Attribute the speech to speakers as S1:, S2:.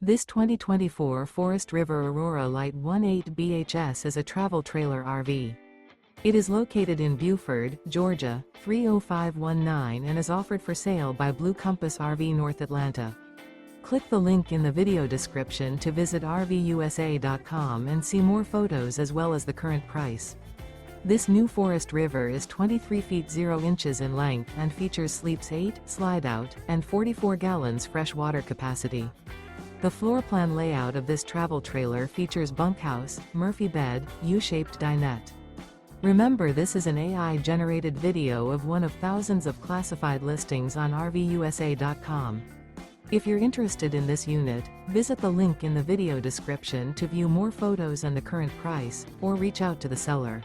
S1: This 2024 Forest River Aurora Light 18 BHS is a travel trailer RV. It is located in Buford, Georgia, 30519 and is offered for sale by Blue Compass RV North Atlanta. Click the link in the video description to visit RVUSA.com and see more photos as well as the current price. This new Forest River is 23 feet 0 inches in length and features sleeps 8, Slideout, and 44 gallons fresh water capacity. The floor plan layout of this travel trailer features bunkhouse, Murphy bed, U-shaped dinette. Remember, this is an AI-generated video of one of thousands of classified listings on RVUSA.com. If you're interested in this unit, visit the link in the video description to view more photos and the current price, or reach out to the seller.